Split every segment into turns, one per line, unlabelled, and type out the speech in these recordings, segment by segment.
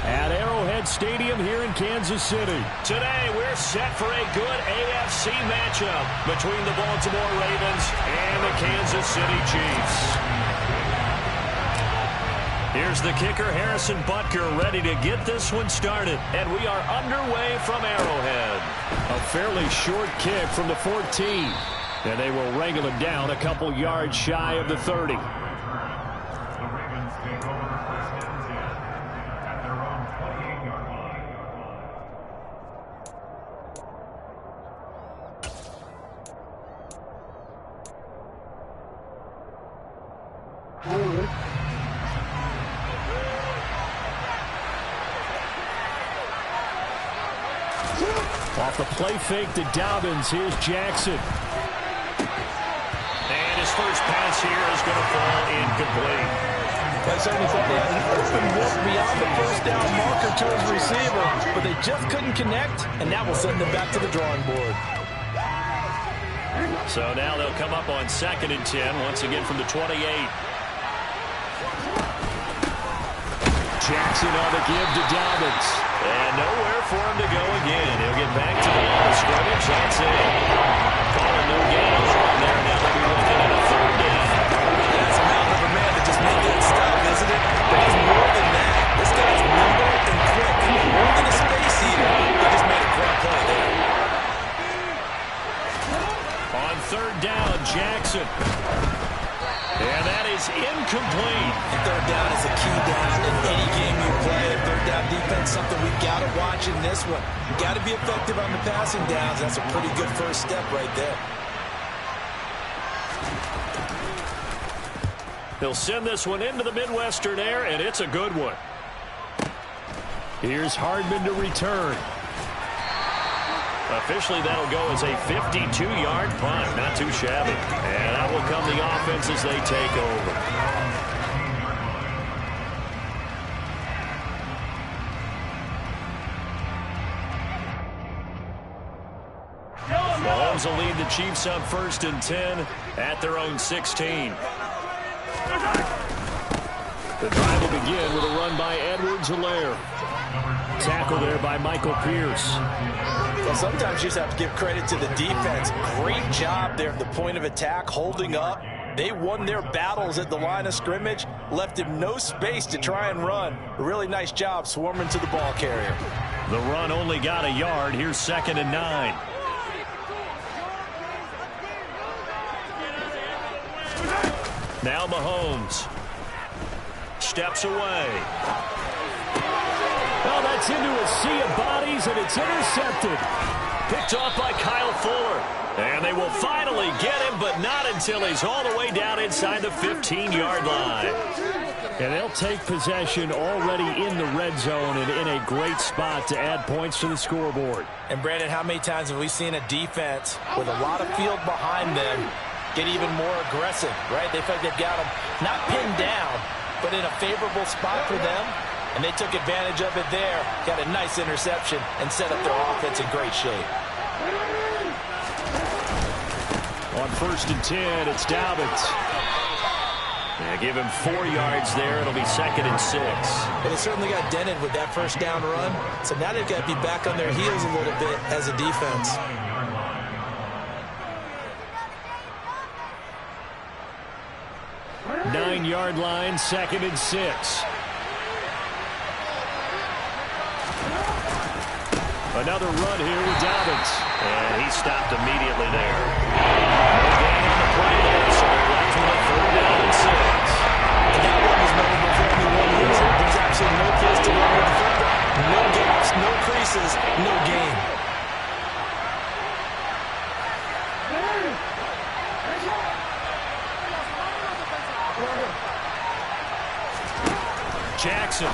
at Arrowhead Stadium here in Kansas City.
Today, we're set for a good AFC matchup between the Baltimore Ravens and the Kansas City Chiefs. Here's the kicker, Harrison Butker, ready to get this one started. And we are underway from Arrowhead.
A fairly short kick from the 14. And they will wrangle him down a couple yards shy of the 30. Off the play fake to Dobbins. Here's Jackson.
And his first pass here is going to fall incomplete.
I certainly thought they had an open look beyond the first down marker to his receiver, but they just couldn't connect, and that will send them back to the drawing board.
So now they'll come up on 2nd and 10, once again from the 28.
Jackson on the give to Dobbins.
And nowhere for him to go again. He'll get back to the line of scrimmage. That's it. Calling no games right there. Now they'll be looking at a 3rd down.
That's a mountain of a man to just make that stop, isn't it? But he's more than that. This guy's nimble and quick. More than a space eater. He just made a great play there.
On 3rd down, Jackson. And that is incomplete.
And 3rd down is a key down in any game you play. 3rd down defense, something we've got to watch in this one. Got to be effective on the passing downs. That's a pretty good first step right there.
He'll send this one into the Midwestern air, and it's a good one.
Here's Hardman to return.
Officially, that'll go as a 52-yard punt. Not too shabby. And out will come the offense as they take over. Mahomes will lead the Chiefs up 1st and 10 at their own 16.
The drive will begin with a run by Edwards-Helaire. Tackle there by Michael Pierce.
Well, sometimes you just have to give credit to the defense. Great job there at the point of attack, holding up. They won their battles at the line of scrimmage, left him no space to try and run. A really nice job swarming to the ball carrier.
The run only got a yard. Here's 2nd and 9. Now Mahomes steps away.
Well, that's into a sea of bodies, and it's intercepted.
Picked off by Kyle Fuller. And they will finally get him, but not until he's all the way down inside the 15-yard line.
And they'll take possession already in the red zone and in a great spot to add points to the scoreboard.
And, Brandon, how many times have we seen a defense with a lot of field behind them get even more aggressive, right? They feel like they've got them not pinned down, but in a favorable spot for them. And they took advantage of it there, got a nice interception, and set up their offense in great shape.
On 1st and 10, it's Dobbins.
Yeah, give him 4 yards there. It'll be 2nd and 6.
But they certainly got dented with that first down run. So now they've got to be back on their heels a little bit as a defense.
Nine-yard line, 2nd and 6. Another run here with Dobbins.
And he stopped immediately there. No gain on the play there, so they're left with a 3rd down and 6.
And that one was memorable for only one reason. There's absolutely no place to run with the defender. No gaps, no creases, no gain.
Jackson.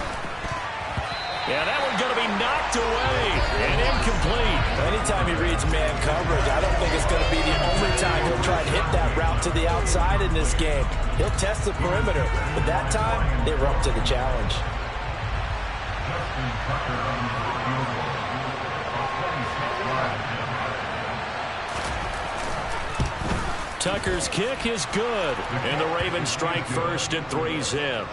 Yeah, that one's going to be knocked away and incomplete.
Anytime he reads man coverage, I don't think it's going to be the only time he'll try and hit that route to the outside in this game. He'll test the perimeter, but that time, they were up to the challenge.
Tucker's kick is good, and the Ravens strike first and three's him.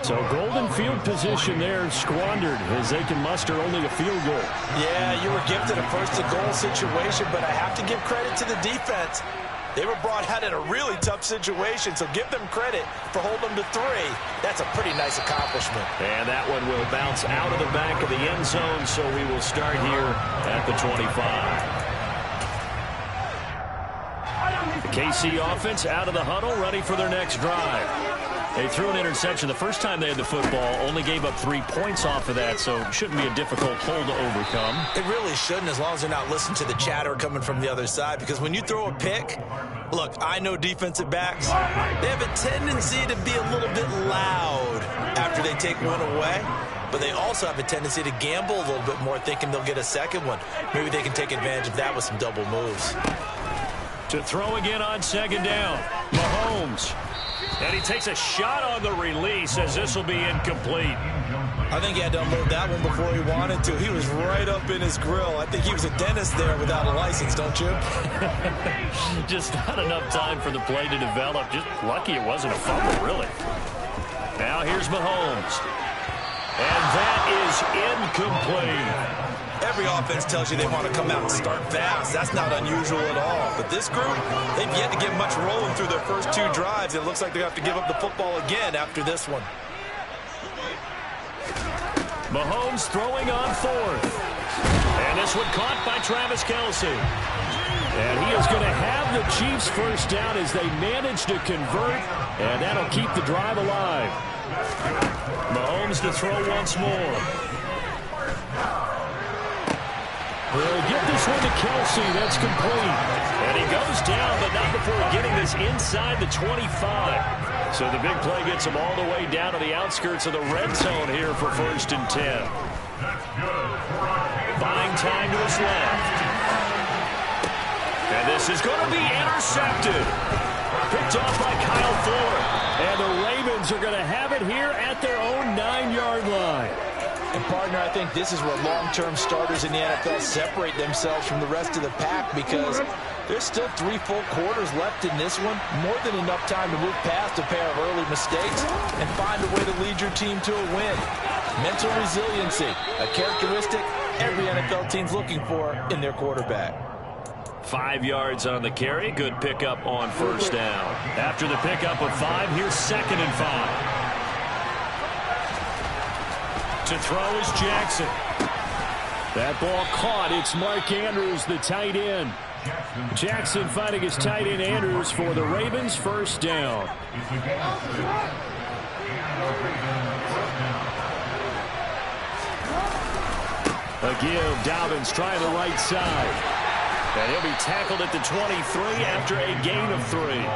So golden field position there squandered as they can muster only a field goal.
Yeah, you were gifted a first-and-goal situation, but I have to give credit to the defense. They were brought out in a really tough situation, so give them credit for holding them to 3. That's a pretty nice accomplishment.
And that one will bounce out of the back of the end zone, so we will start here at the 25.
The KC offense out of the huddle, ready for their next drive. They threw an interception the first time they had the football, only gave up 3 points off of that, so it shouldn't be a difficult hole to overcome.
It really shouldn't, as long as they're not listening to the chatter coming from the other side, because when you throw a pick, look, I know defensive backs, they have a tendency to be a little bit loud after they take one away, but they also have a tendency to gamble a little bit more, thinking they'll get a second one. Maybe they can take advantage of that with some double moves.
To throw again on second down, Mahomes. And he takes a shot on the release as this will be incomplete.
I think he had to unload that one before he wanted to. He was right up in his grill. I think he was a dentist there without a license, don't you?
Just not enough time for the play to develop. Just lucky it wasn't a fumble, really. Now here's Mahomes. And that is incomplete.
Every offense tells you they want to come out and start fast. That's not unusual at all. But this group, they've yet to get much rolling through their first 2 drives. It looks like they have to give up the football again after this one.
Mahomes throwing on 4th. And this one caught by Travis Kelce. And he is going to have the Chiefs first down as they manage to convert. And that'll keep the drive alive. Mahomes to throw once more. We'll get this one to Kelce. That's complete. And he goes down, but not before getting this inside the 25. So the big play gets him all the way down to the outskirts of the red zone here for 1st and 10. Buying time to his left. And this is going to be intercepted. Picked off by Kyle Fuller. And the Ravens are going to have it here at their own 9-yard line.
And, partner, I think this is where long-term starters in the NFL separate themselves from the rest of the pack, because there's still 3 full quarters left in this one. More than enough time to move past a pair of early mistakes and find a way to lead your team to a win. Mental resiliency, a characteristic every NFL team's looking for in their quarterback.
5 yards on the carry. Good pickup on first down. After the pickup of 5, here's 2nd and 5. To throw is Jackson. That ball caught. It's Mark Andrews, the tight end. Jackson fighting his tight end Andrews for the Ravens first down. A give. Dobbins trying the right side. And he'll be tackled at the 23 after a gain of 3.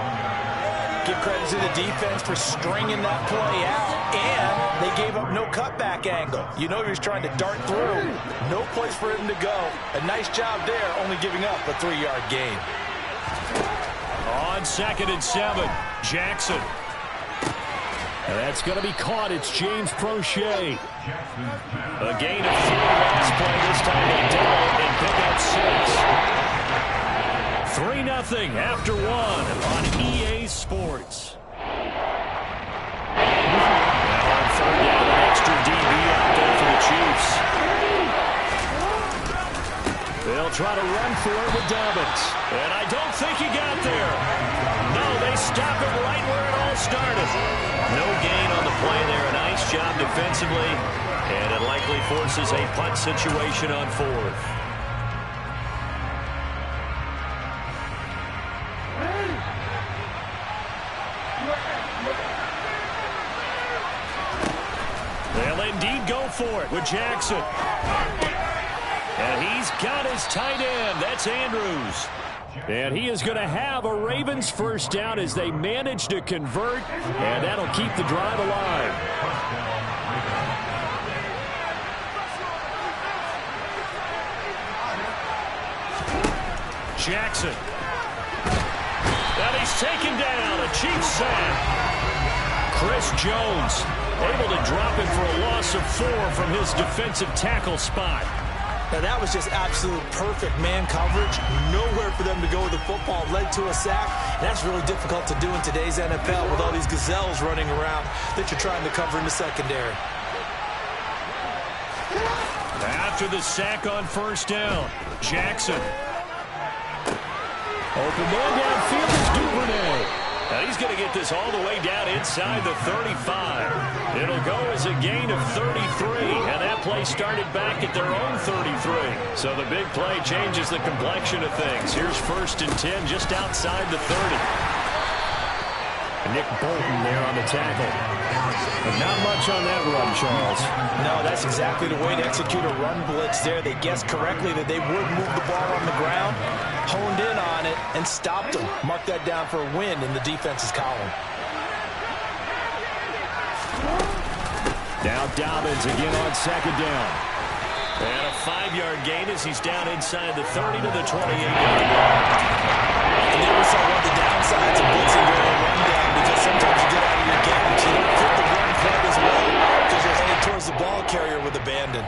Give credit to the defense for stringing that play out, and they gave up no cutback angle. You know he was trying to dart through. No place for him to go. A nice job there, only giving up a 3-yard gain.
On 2nd and 7, Jackson. And that's going to be caught. It's James Prochet. A gain of 3 last play. This time they double and pick up 6. 3-0 after 1 on EA Sports. Now on 3rd down, an extra DB out there for the Chiefs. They'll try to run for it with Dobbins. And I don't think he got there. No, they stop it right where it all started. No gain on the play there. A nice job defensively. And it likely forces a punt situation on 4th. They'll indeed go for it with Jackson. And he's got his tight end. That's Andrews. And he is going to have a Ravens first down as they manage to convert. And that'll keep the drive alive. Jackson. And he's taken down. A Chiefs sack. Chris Jones able to drop it for a loss of 4 from his defensive tackle spot.
Now, that was just absolute perfect man coverage. Nowhere for them to go with the football. Led to a sack. And that's really difficult to do in today's NFL with all these gazelles running around that you're trying to cover in the secondary.
After the sack on first down, Jackson. Open man downfield is Boovenile.
Now he's going to get this all the way down inside the 35. It'll go as a gain of 33, and that play started back at their own 33. So the big play changes the complexion of things. Here's 1st and 10 just outside the 30.
Nick Bolton there on the tackle. But not much on that run, Charles.
No, that's exactly the way to execute a run blitz there. They guessed correctly that they would move the ball on the ground, honed in on it, and stopped them. Mark that down for a win in the defense's column.
Now Dobbins again on 2nd down.
And a 5-yard gain as he's down inside the 30 to the 28-yard line.
And there we saw one of the downsides of blitzing during a run down, because sometimes you get out of your game and you don't fit the run plug as well because you're headed towards the ball carrier with abandon.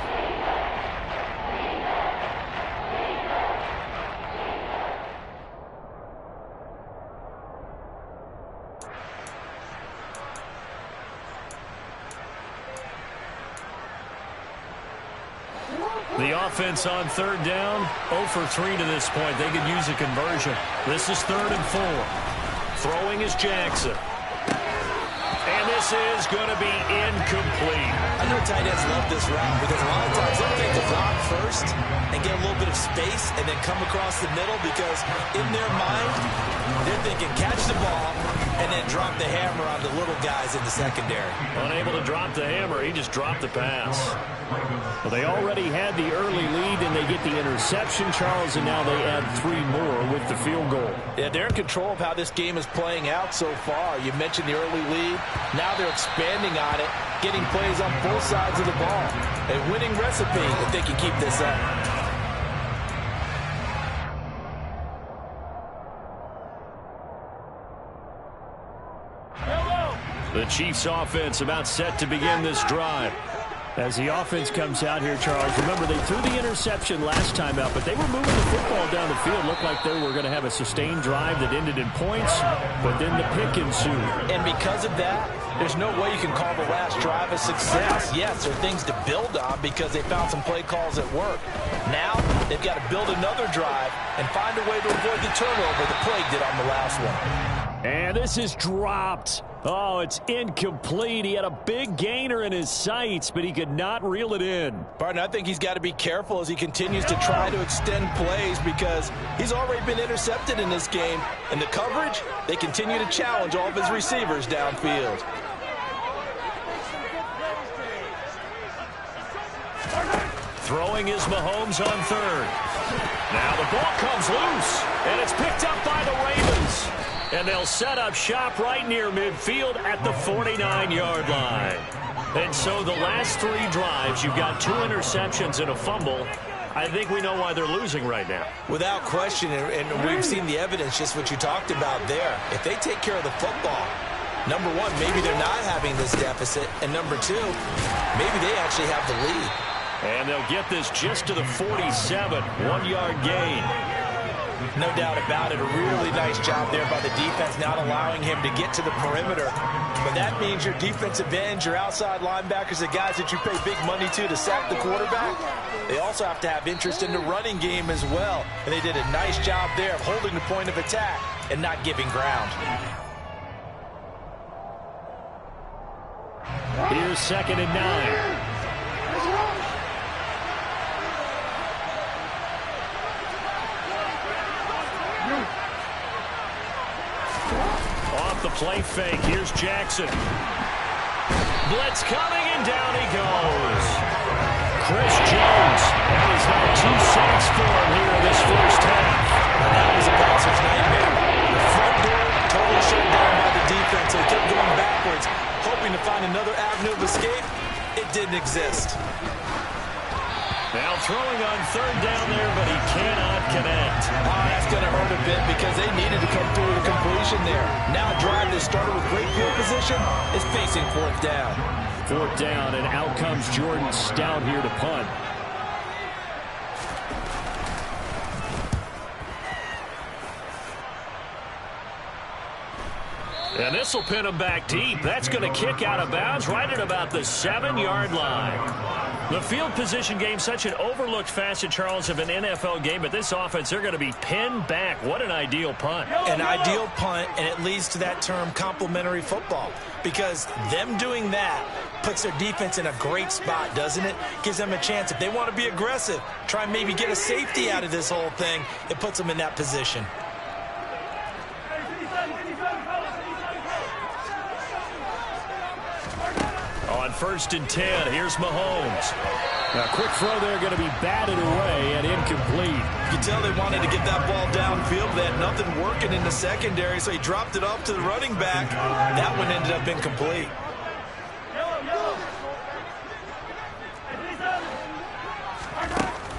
The offense on 3rd down, 0 for 3 to this point. They could use a conversion. This is 3rd and 4.
Throwing is Jackson. And this is going to be incomplete.
I know tight ends love this route because a lot of times they'll take the block first and get a little bit of space and then come across the middle, because in their mind, they're thinking catch the ball and then drop the hammer on the little guys in the secondary.
Unable to drop the hammer, he just dropped the pass.
Well, they already had the early lead, and they get the interception, Charles, and now they add 3 more with the field goal.
Yeah, they're in control of how this game is playing out so far. You mentioned the early lead. Now they're expanding on it, getting plays on both sides of the ball. A winning recipe if they can keep this up.
The Chiefs offense about set to begin this drive. As the offense comes out here, Charles, remember they threw the interception last time out, but they were moving the football down the field. Looked like they were going to have a sustained drive that ended in points, but then the pick ensued.
And because of that, there's no way you can call the last drive a success. Yes, there are things to build on because they found some play calls at work. Now, they've got to build another drive and find a way to avoid the turnover the plague did on the last one.
And this is dropped. Oh, it's incomplete. He had a big gainer in his sights, but he could not reel it in.
Partner, I think he's got to be careful as he continues to try to extend plays because he's already been intercepted in this game. And the coverage, they continue to challenge all of his receivers downfield.
Throwing is Mahomes on 3rd. Now the ball comes loose, and it's picked up by the Ravens. And they'll set up shop right near midfield at the 49-yard line. And so the last 3 drives, you've got 2 interceptions and a fumble. I think we know why they're losing right now.
Without question, and we've seen the evidence, just what you talked about there. If they take care of the football, number 1, maybe they're not having this deficit. And number 2, maybe they actually have the lead.
And they'll get this just to the 47, 1-yard gain.
No doubt about it. A really nice job there by the defense, not allowing him to get to the perimeter. But that means your defensive ends, your outside linebackers, the guys that you pay big money to sack the quarterback, they also have to have interest in the running game as well. And they did a nice job there of holding the point of attack and not giving ground.
Here's 2nd and 9.
Off the play fake, here's Jackson. Blitz coming, and down he goes. Chris Jones. That is now 2 sacks for him here in this first half.
And that was a passer's nightmare. The front door totally shut down by the defense. They kept going backwards, hoping to find another avenue of escape. It didn't exist.
Now throwing on 3rd down there, but he cannot connect.
That's going to hurt a bit because they needed to come through with a completion there. Now a drive that started with great field position is facing 4th down.
4th down, and out comes Jordan Stout here to punt. And this will pin him back deep. That's going to kick out of bounds right at about the 7-yard line. The field position game, such an overlooked facet, Charles, of an NFL game, but this offense, they're going to be pinned back. What an ideal punt.
An ideal punt, and it leads to that term complementary football, because them doing that puts their defense in a great spot, doesn't it? Gives them a chance. If they want to be aggressive, try and maybe get a safety out of this whole thing, it puts them in that position.
On 1st and 10, here's Mahomes. A quick throw there, going to be batted away and incomplete.
You can tell they wanted to get that ball downfield. They had nothing working in the secondary, so he dropped it off to the running back. That one ended up incomplete.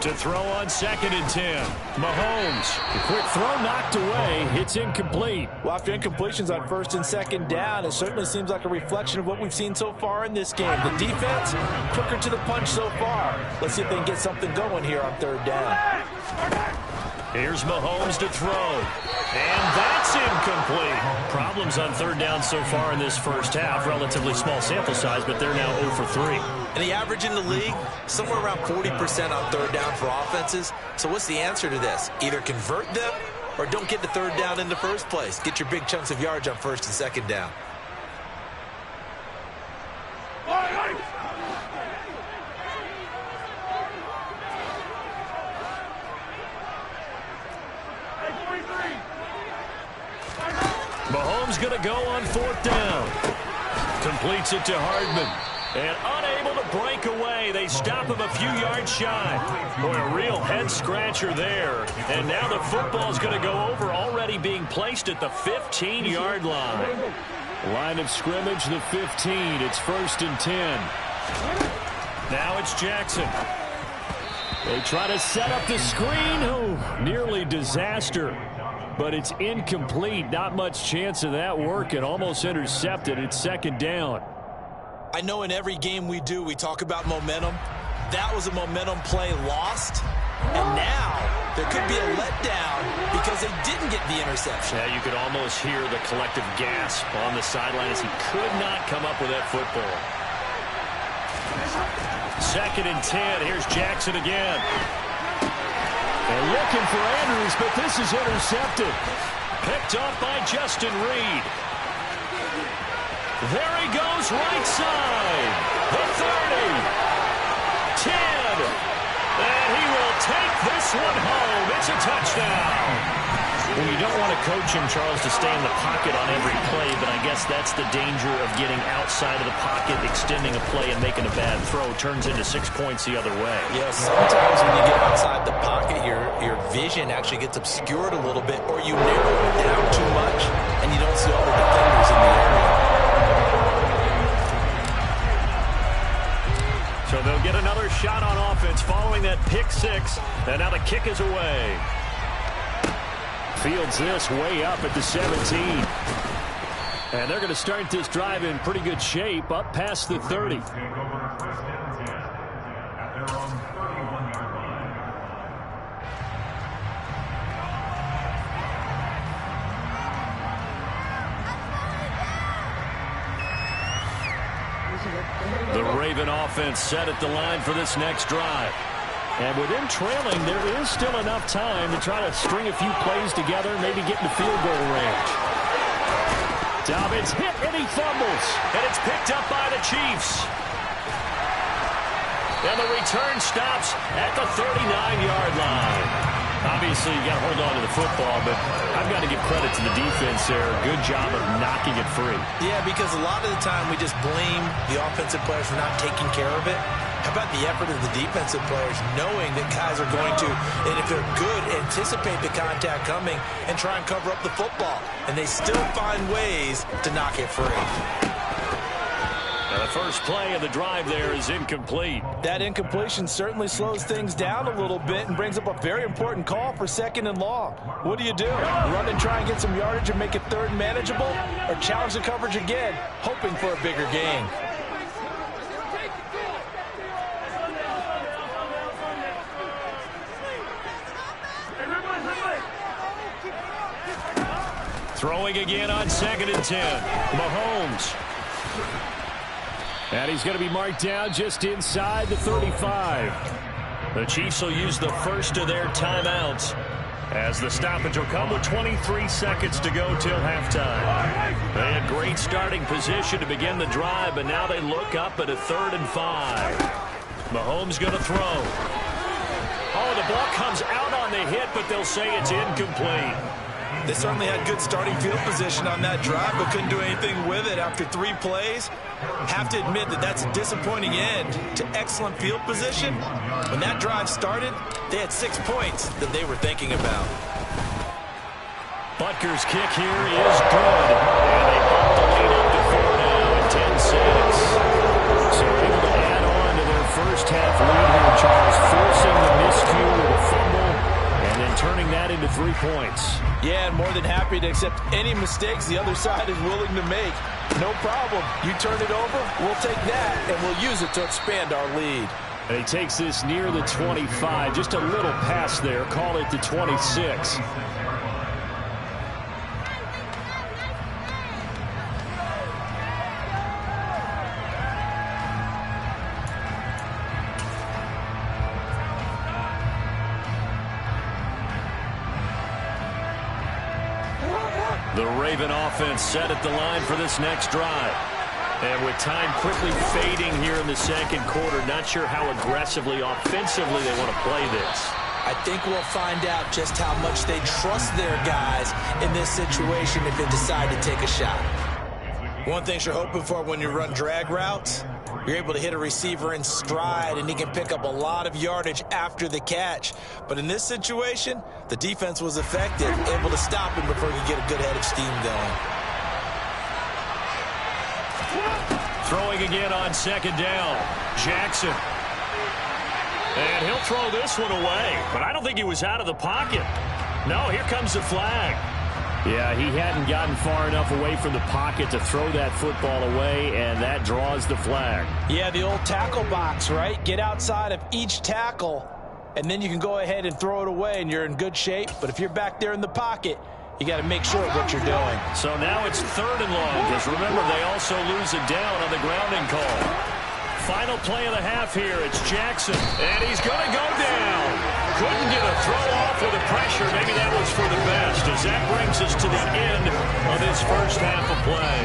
To throw on 2nd and 10. Mahomes. The quick throw knocked away. It's incomplete.
Well, after incompletions on 1st and 2nd down, it certainly seems like a reflection of what we've seen so far in this game. The defense, quicker to the punch so far. Let's see if they can get something going here on 3rd down.
Here's Mahomes to throw. And that's incomplete. Problems on 3rd down so far in this first half. Relatively small sample size, but they're now 0 for 3.
And the average in the league, somewhere around 40% on 3rd down for offenses. So what's the answer to this? Either convert them or don't get to 3rd down in the first place. Get your big chunks of yards on 1st and 2nd down.
Mahomes going to go on 4th down. Completes it to Hardman. And unable to break away. They stop him a few yards shy. Boy, a real head-scratcher there. And now the football's going to go over, already being placed at the 15-yard line. Line of scrimmage, the 15. It's 1st and 10. Now it's Jackson. They try to set up the screen. Oh, nearly disaster. But it's incomplete. Not much chance of that working. Almost intercepted. It's 2nd down.
I know in every game we do, we talk about momentum. That was a momentum play lost. And now there could be a letdown because they didn't get the interception.
Yeah, you could almost hear the collective gasp on the sideline as he could not come up with that football. 2nd and 10. Here's Jackson again. They're looking for Andrews, but this is intercepted. Picked off by Justin Reed. There he goes, right side. The 30. 10. And he will take this one home. It's a touchdown. Well, you don't want to coach him, Charles, to stay in the pocket on every play, but I guess that's the danger of getting outside of the pocket, extending a play and making a bad throw. Turns into 6 points the other way.
Yeah, sometimes when you get outside the pocket, your vision actually gets obscured a little bit, or you narrow it down too much, and you don't see all the defenders in the area.
So they'll get another shot on offense following that pick 6, and now the kick is away. Fields this way up at the 17. And they're going to start this drive in pretty good shape, up past the 30. The Raven offense set at the line for this next drive. And with them trailing, there is still enough time to try to string a few plays together, maybe get into field goal range. Dobbins hit and he fumbles. And it's picked up by the Chiefs. And the return stops at the 39-yard line. Obviously, you got to hold on to the football, but I've got to give credit to the defense there. Good job of knocking it free.
Yeah, because a lot of the time we just blame the offensive players for not taking care of it. How about the effort of the defensive players knowing that guys are going to, and if they're good, anticipate the contact coming and try and cover up the football. And they still find ways to knock it free.
And the first play of the drive there is incomplete.
That incompletion certainly slows things down a little bit and brings up a very important call for 2nd and long. What do? Run and try and get some yardage and make it 3rd manageable, or challenge the coverage again, hoping for a bigger gain?
Throwing again on 2nd and 10. Mahomes. And he's going to be marked down just inside the 35. The Chiefs will use the first of their timeouts as the stoppage will come with 23 seconds to go till halftime. They had great starting position to begin the drive, but now they look up at a 3rd and 5. Mahomes going to throw. Oh, the ball comes out on the hit, but they'll say it's incomplete.
They certainly had good starting field position on that drive, but couldn't do anything with it after 3 plays. Have to admit that that's a disappointing end to excellent field position. When that drive started, they had 6 points that they were thinking about.
Butker's kick here is good. And they bump the lead up to 4 now at 10-6. So able to add on to their first half lead here, Charles, forcing the miscue with a fumble and then turning that into 3 points.
Yeah, and more than happy to accept any mistakes the other side is willing to make. No problem. You turn it over, we'll take that, and we'll use it to expand our lead.
And he takes this near the 25. Just a little pass there. Call it the 26. The Raven offense set at the line for this next drive. And with time quickly fading here in the 2nd quarter, not sure how aggressively, offensively they want to play this.
I think we'll find out just how much they trust their guys in this situation if they decide to take a shot. One thing you're hoping for when you run drag routes, you're able to hit a receiver in stride, and he can pick up a lot of yardage after the catch. But in this situation, the defense was effective, able to stop him before he could get a good head of steam going.
Throwing again on 2nd down. Jackson. And he'll throw this one away. But I don't think he was out of the pocket. No, here comes the flag. Yeah, he hadn't gotten far enough away from the pocket to throw that football away, and that draws the flag.
Yeah, the old tackle box, right? Get outside of each tackle, and then you can go ahead and throw it away, and you're in good shape. But if you're back there in the pocket, you got to make sure of what you're doing.
So now it's 3rd and long, because remember, they also lose it down on the grounding call. Final play of the half here. It's Jackson, and he's going to go down. Couldn't get a throw off with the pressure. Maybe that was for the best, as that brings us to the end of this first half of play.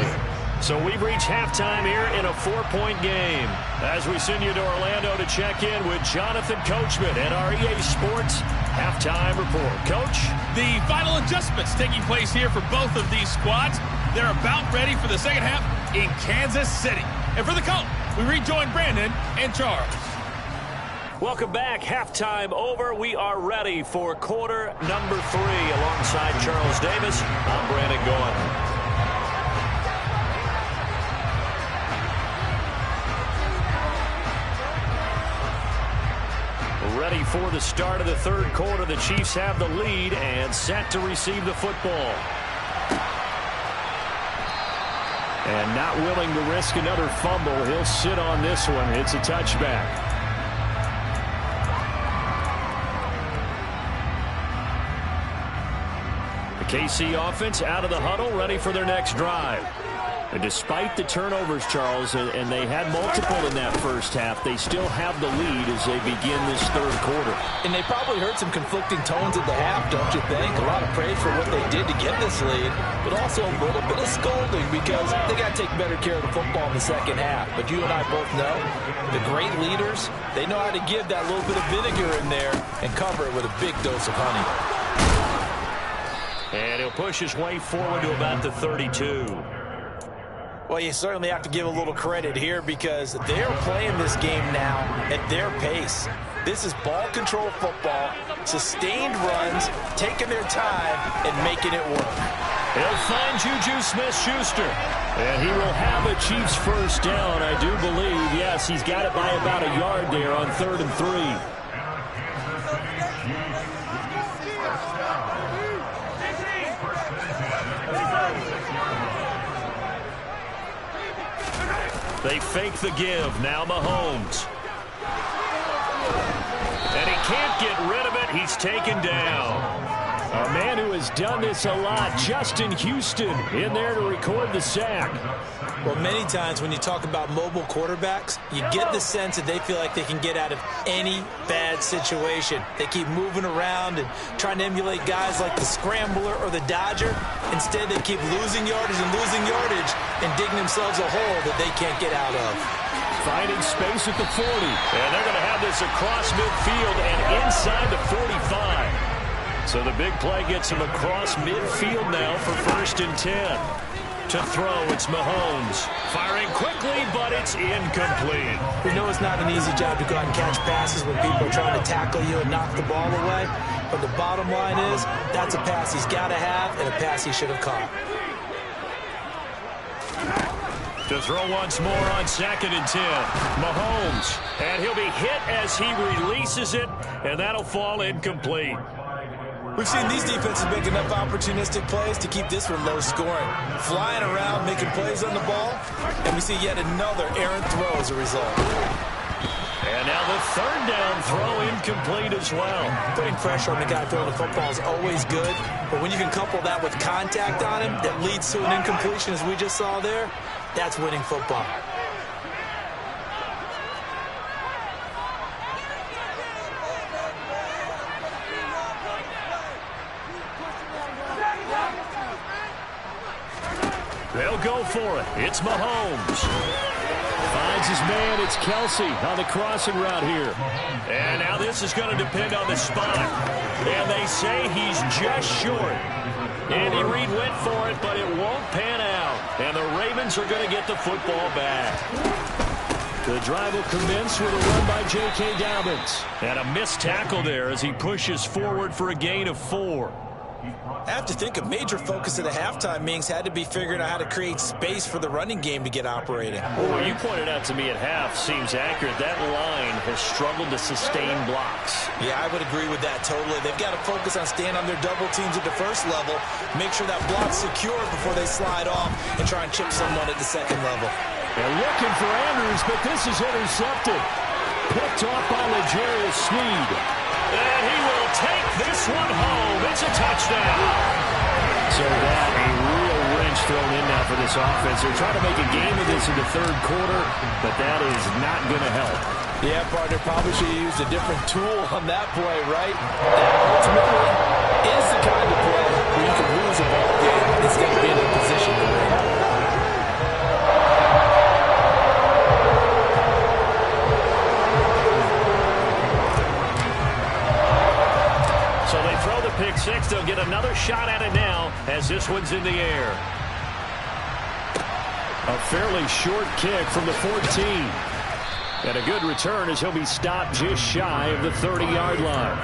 So we've reached halftime here in a 4-point game. As we send you to Orlando to check in with Jonathan Coachman at our EA Sports Halftime Report. Coach?
The final adjustments taking place here for both of these squads. They're about ready for the second half in Kansas City. And for the Colts, we rejoin Brandon and Charles.
Welcome back. Halftime over. We are ready for quarter number 3. Alongside Charles Davis, I'm Brandon Gaughan. Ready for the start of the 3rd quarter. The Chiefs have the lead and set to receive the football. And not willing to risk another fumble. He'll sit on this one. It's a touchback. KC offense out of the huddle, ready for their next drive. And despite the turnovers, Charles, and they had multiple in that first half, they still have the lead as they begin this 3rd quarter.
And they probably heard some conflicting tones at the half, don't you think? A lot of praise for what they did to get this lead, but also a little bit of scolding because they got to take better care of the football in the second half. But you and I both know the great leaders, they know how to give that little bit of vinegar in there and cover it with a big dose of honey.
And he'll push his way forward to about the 32.
Well, you certainly have to give a little credit here because they're playing this game now at their pace. This is ball control football, sustained runs, taking their time and making it work.
He'll find Juju Smith-Schuster. And he will have a Chiefs first down, I do believe. Yes, he's got it by about a yard there on 3rd and 3. They fake the give. Now Mahomes. And he can't get rid of it. He's taken down. A man who has done this a lot, Justin Houston, in there to record the sack.
Well, many times when you talk about mobile quarterbacks, you get the sense that they feel like they can get out of any bad situation. They keep moving around and trying to emulate guys like the scrambler or the dodger. Instead, they keep losing yardage and digging themselves a hole that they can't get out of.
Finding space at the 40.
And they're going to have this across midfield and inside the 45. So the big play gets him across midfield now for 1st and 10. To throw, it's Mahomes. Firing quickly, but it's incomplete.
We know it's not an easy job to go out and catch passes when people are trying to tackle you and knock the ball away. But the bottom line is, that's a pass he's got to have and a pass he should have caught.
To throw once more on 2nd and 10. Mahomes. And he'll be hit as he releases it, and that'll fall incomplete.
We've seen these defenses make enough opportunistic plays to keep this one low scoring. Flying around, making plays on the ball, and we see yet another errant throw as a result.
And now the 3rd down throw incomplete as well.
Putting pressure on the guy throwing the football is always good, but when you can couple that with contact on him that leads to an incompletion as we just saw there, that's winning football.
They'll go for it. It's Mahomes.
Finds his man. It's Kelsey on the crossing route here.
And now this is going to depend on the spot. And they say he's just short. Andy Reid went for it, but it won't pan out. And the Ravens are going to get the football back.
The drive will commence with a run by J.K. Dobbins.
And a missed tackle there as he pushes forward for a gain of 4.
I have to think a major focus at the halftime meetings had to be figuring out how to create space for the running game to get operating.
Well, what you pointed out to me at half seems accurate. That line has struggled to sustain blocks.
Yeah, I would agree with that totally. They've got to focus on staying on their double teams at the first level, make sure that block's secure before they slide off and try and chip someone at the second level.
They're looking for Andrews, but this is intercepted. Picked off by L'Jarius Sneed.
And he will take this one home. It's a touchdown.
So that a real wrench thrown in now for this offense. They're trying to make a game of this in the 3rd quarter, but that is not going to help.
Yeah, partner, probably should have used a different tool on that play, right? That ultimately is the kind of play where you can lose a ball game instead of being in a position to win.
Pick 6. They'll get another shot at it now as this one's in the air.
A fairly short kick from the 14. And a good return as he'll be stopped just shy of the 30-yard line.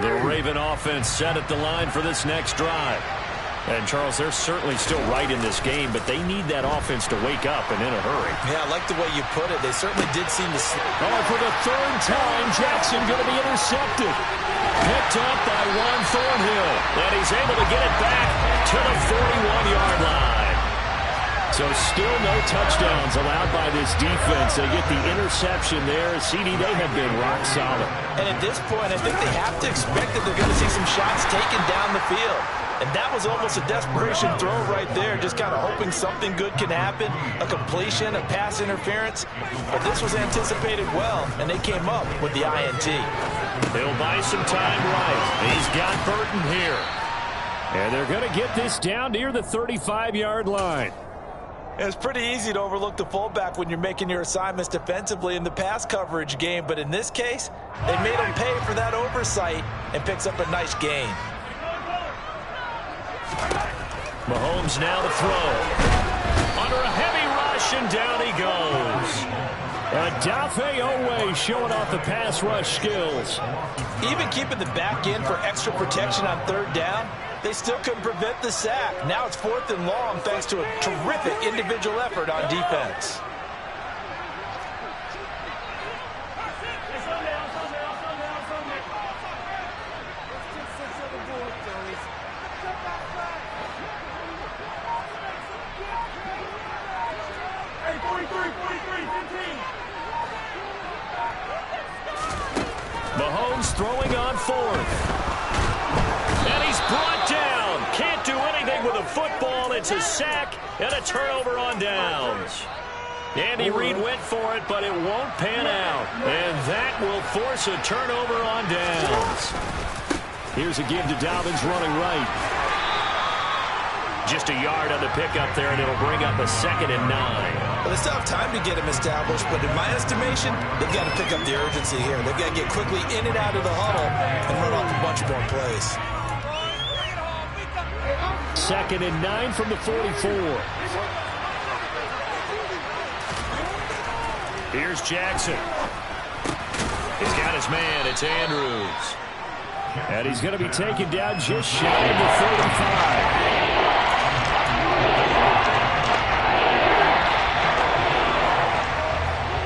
The Raven offense set at the line for this next drive. And, Charles, they're certainly still right in this game, but they need that offense to wake up and in a hurry.
Yeah, I like the way you put it. They certainly did seem to...
Oh, for the 3rd time, Jackson going to be intercepted. Picked up by Juan Thornhill.
And he's able to get it back to the 41-yard line.
So still no touchdowns allowed by this defense. They get the interception there. CD, they have been rock solid.
And at this point, I think they have to expect that they're going to see some shots taken down the field. And that was almost a desperation throw right there, just kind of hoping something good can happen, a completion, a pass interference. But this was anticipated well, and they came up with the INT.
He'll buy some time right. He's got Burton here.
And they're going to get this down near the 35-yard line.
It's pretty easy to overlook the fullback when you're making your assignments defensively in the pass coverage game. But in this case, they made him pay for that oversight and picks up a nice gain.
Mahomes now to throw. Under a heavy rush, and down he goes.
Adafe Owe showing off the pass rush skills.
Even keeping the back end for extra protection on 3rd down, they still couldn't prevent the sack. Now it's 4th and long thanks to a terrific individual effort on defense.
Mahomes throwing on fourth. And he's brought down. Can't do anything with a football. It's a sack and a turnover on downs. Andy Reid went for it, but it won't pan out. And that will force a turnover on downs. Here's a give to Dobbins running right. Just a yard on the pickup there, and it'll bring up a 2nd and 9.
Well, they still have time to get him established, but in my estimation, they've got to pick up the urgency here. They've got to get quickly in and out of the huddle and run off a bunch more plays.
2nd and 9 from the 44. Here's Jackson. He's got his man. It's Andrews. And he's going to be taken down just shy of the 35.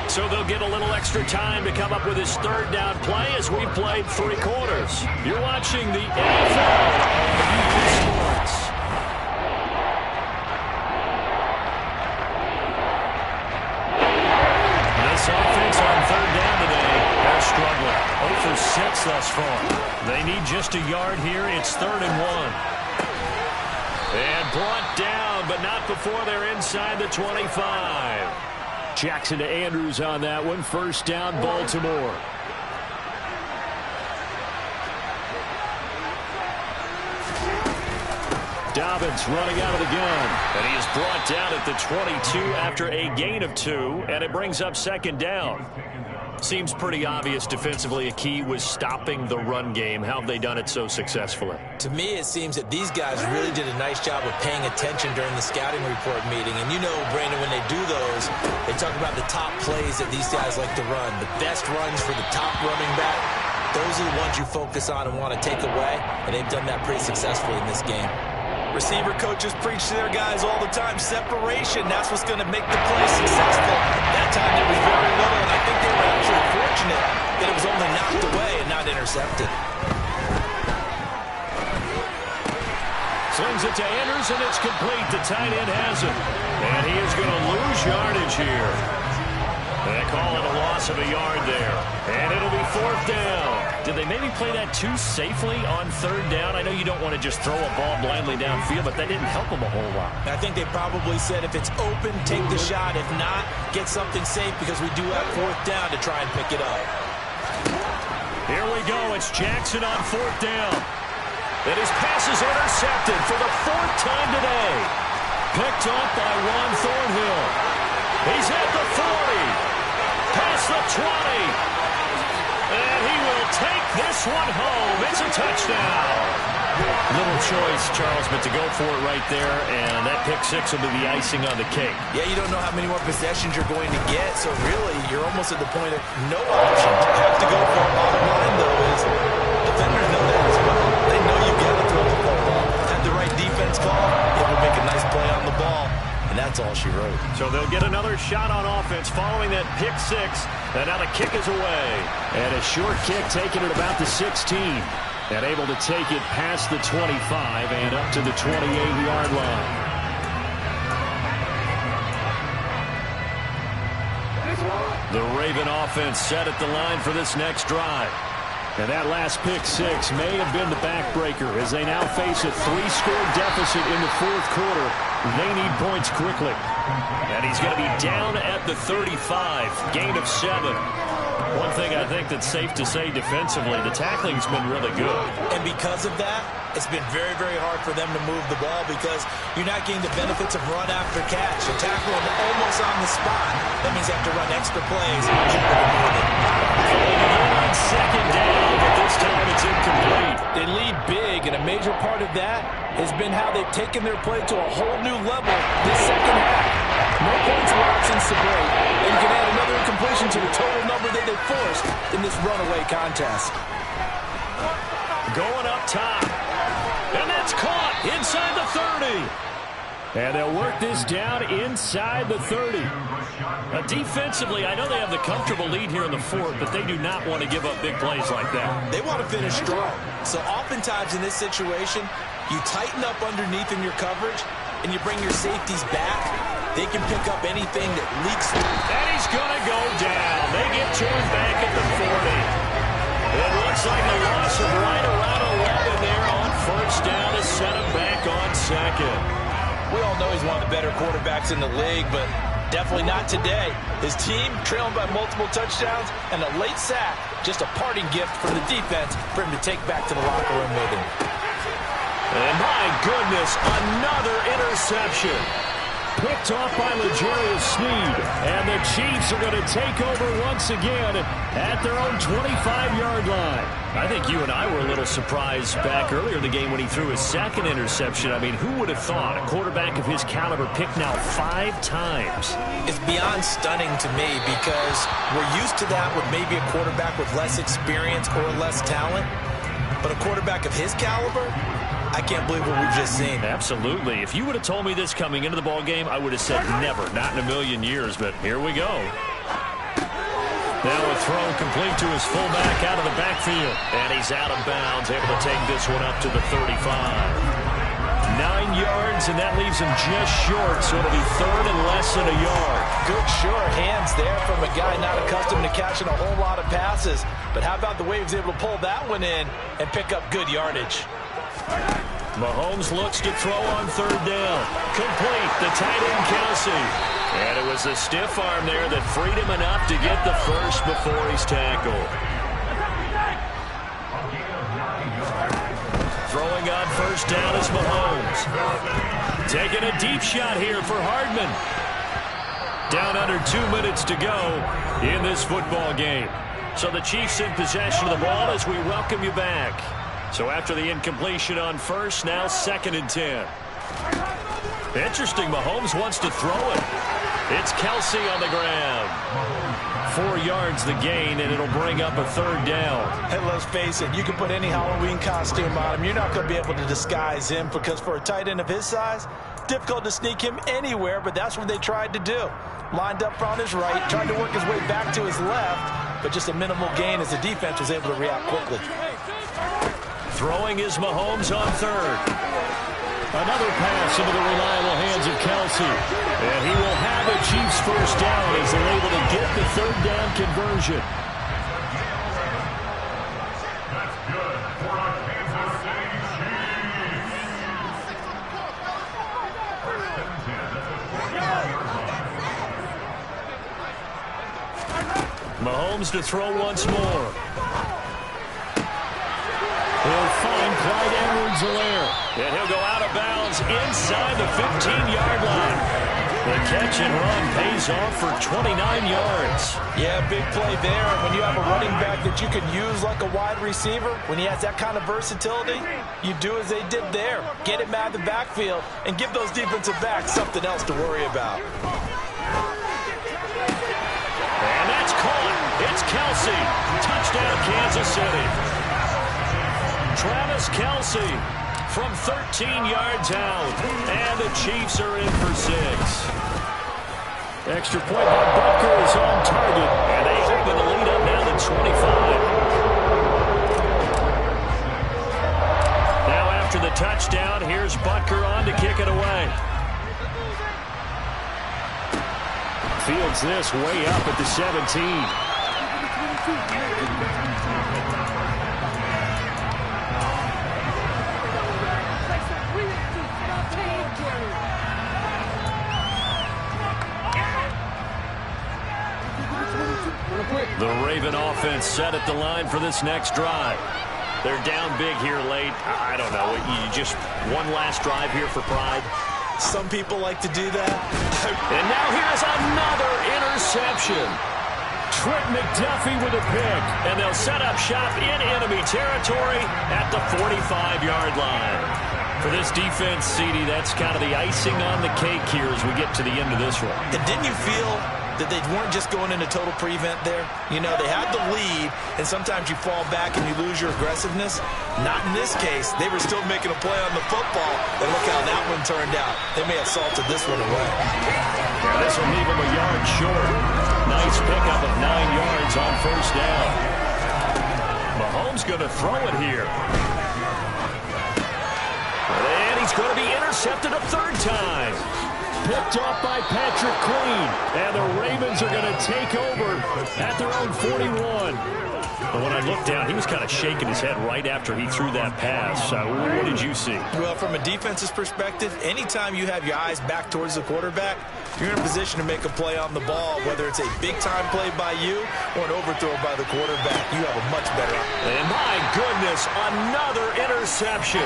So they'll get a little extra time to come up with his 3rd down play as we've played 3 quarters. You're watching the NFL on Sports. This offense on 3rd down today, they're struggling. 0 for 6 thus far. They need just a yard here. It's 3rd and 1. And brought down, but not before they're inside the 25. Jackson to Andrews on that one. 1st down, Baltimore. Dobbins running out of the gun. And he is brought down at the 22 after a gain of 2, and it brings up 2nd down. Seems pretty obvious defensively a key was stopping the run game. How have they done it so successfully?
To me, it seems that these guys really did a nice job of paying attention during the scouting report meeting. And you know, Brandon, when they do those, they talk about the top plays that these guys like to run. The best runs for the top running back. Those are the ones you focus on and want to take away. And they've done that pretty successfully in this game. Receiver coaches preach to their guys all the time. Separation, that's what's going to make the play successful. That time there was very little, and I think they were actually fortunate that it was only knocked away and not intercepted.
Slings it to Anderson, and it's complete. The tight end has it. And he is going to lose yardage here. They call it a loss of a yard there. And it'll be 4th down. Did they maybe play that too safely on 3rd down? I know you don't want to just throw a ball blindly downfield, but that didn't help them a whole lot.
I think they probably said if it's open, take the shot. If not, get something safe because we do have 4th down to try and pick it up.
Here we go. It's Jackson on 4th down. And his pass is intercepted for the 4th time today. Picked up by Juan Thornhill. He's at the 40. Past the 20. And he will take this one home. It's a touchdown. Little choice, Charles, but to go for it right there, and that pick 6 will be the icing on the cake.
Yeah, you don't know how many more possessions you're going to get, so really you're almost at the point of no option. You have to go for it. Bottom line, though, is defenders know that as well. They know you've got to throw the football. Have the right defense call, it will make a nice play on the ball. And that's all she wrote.
So they'll get another shot on offense following that pick 6. And now the kick is away. And a short kick taken at about the 16. And able to take it past the 25 and up to the 28-yard line. The Raven offense set at the line for this next drive. And that last pick 6 may have been the backbreaker as they now face a 3-score deficit in the 4th quarter. They need points quickly. And he's going to be down at the 35, gain of 7. One thing I think that's safe to say defensively, the tackling's been really good.
And because of that, it's been very, very hard for them to move the ball because you're not getting the benefits of run after catch. You tackle them almost on the spot. That means you have to run extra plays.
On 2nd down, but this time it's incomplete.
They lead big, and a major part of that has been how they've taken their play to a whole new level this second half. No points or options to break, and you can add another incompletion to the total number that they forced in this runaway contest.
Going up top, and that's caught inside the 30. And they'll work this down inside the 30. Defensively, I know they have the comfortable lead here in the 4th, but they do not want to give up big plays like that.
They want to finish strong. So oftentimes in this situation, you tighten up underneath in your coverage, and you bring your safeties back. They can pick up anything that leaks.
And he's going to go down. They get turned back at the 40. It looks like a loss of right around 11 there on first down to set him back on second.
We all know he's one of the better quarterbacks in the league, but definitely not today. His team trailing by multiple touchdowns and a late sack, just a parting gift from the defense for him to take back to the locker room with him.
And my goodness, another interception. Picked off by L'Jarius Sneed. And the Chiefs are going to take over once again at their own 25-yard line. I think you and I were a little surprised back earlier in the game when he threw his second interception. I mean, who would have thought a quarterback of his caliber picked now 5 times?
It's beyond stunning to me because we're used to that with maybe a quarterback with less experience or less talent. But a quarterback of his caliber, I can't believe what we've just seen.
Absolutely. If you would have told me this coming into the ball game, I would have said never, not in a million years, but here we go. Now a throw complete to his fullback out of the backfield. And he's out of bounds, able to take this one up to the 35. 9 yards, and that leaves him just short, so it'll be third and less than a yard.
Good sure hands there from a guy not accustomed to catching a whole lot of passes. But how about the way he was able to pull that one in and pick up good yardage?
Mahomes looks to throw on third down. Complete, the tight end Kelsey. And it was a stiff arm there that freed him enough to get the first before he's tackled. Throwing on first down is Mahomes. Taking a deep shot here for Hardman. Down under 2 minutes to go in this football game. So the Chiefs in possession of the ball as we welcome you back. So after the incompletion on first, now 2nd and 10. Interesting, Mahomes wants to throw it. It's Kelsey on the ground. 4 yards the gain, and it'll bring up a third down.
And let's face it, you can put any Halloween costume on him. You're not going to be able to disguise him because for a tight end of his size, difficult to sneak him anywhere, but that's what they tried to do. Lined up on his right, tried to work his way back to his left, but just a minimal gain as the defense was able to react quickly.
Throwing is Mahomes on third. Another pass into the reliable hands of Kelsey. And he will have a Chiefs first down as they're able to get the third down conversion.
That's good for our Kansas City Chiefs.
Mahomes to throw once more. He'll find Clyde Edwards-Helaire. And he'll go out of bounds inside the 15-yard line. The catch and run pays off for 29 yards.
Yeah, big play there. When you have a running back that you can use like a wide receiver, when he has that kind of versatility, you do as they did there. Get him out of the backfield and give those defensive backs something else to worry about.
And that's caught. It's Kelsey. Touchdown, Kansas City. Travis Kelsey from 13 yards out. And the Chiefs are in for 6. Extra point by Butker is on target. And they open the lead up now to 25. Now after the touchdown, here's Butker on to kick it away. Fields this way up at the 17. The Raven offense set at the line for this next drive. They're down big here late. I don't know. You just one last drive here for pride.
Some people like to do that.
And now here's another interception. Trent McDuffie with a pick. And they'll set up shop in enemy territory at the 45-yard line. For this defense, CD, that's kind of the icing on the cake here as we get to the end of this one.
And didn't you feel that they weren't just going into total prevent there? You know, they had the lead, and sometimes you fall back and you lose your aggressiveness. Not in this case. They were still making a play on the football, and look how that one turned out. They may have salted this one away.
Yeah, this will leave them a yard short. Nice pickup of 9 yards on first down. Mahomes going to throw it here. And he's going to be intercepted a third time. Picked off by Patrick Queen. And the Ravens are going to take over at their own 41.
And when I looked down, he was kind of shaking his head right after he threw that pass. What did you see?
Well, from a defense's perspective, anytime you have your eyes back towards the quarterback, you're in a position to make a play on the ball, whether it's a big-time play by you or an overthrow by the quarterback. You have a much better option.
And my goodness, another interception.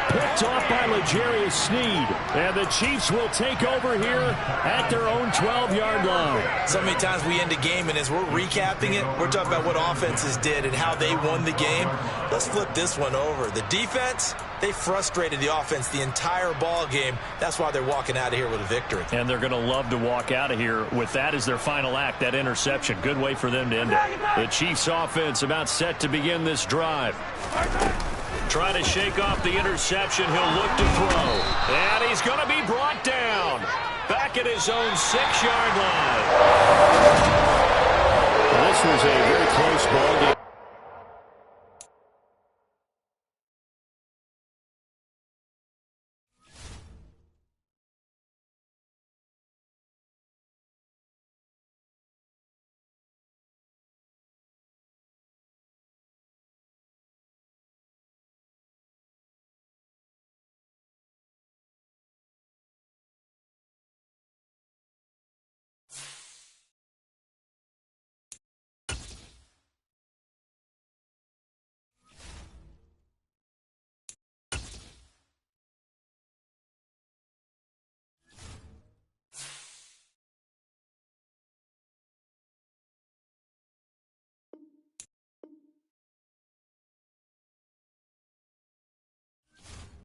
Picked off by L'Jarius Sneed. And the Chiefs will take over here at their own 12-yard line.
So many times we end a game, and as we're recapping it, we're talking about what offenses did and how they won the game. Let's flip this one over. The defense, they frustrated the offense the entire ball game. That's why they're walking out of here with a victory.
And they're going to love to walk out of here with that as their final act, that interception. Good way for them to end it. The Chiefs offense about set to begin this drive. Trying to shake off the interception. He'll look to throw. And he's going to be brought down. Back at his own 6-yard line. This was a very close ball game.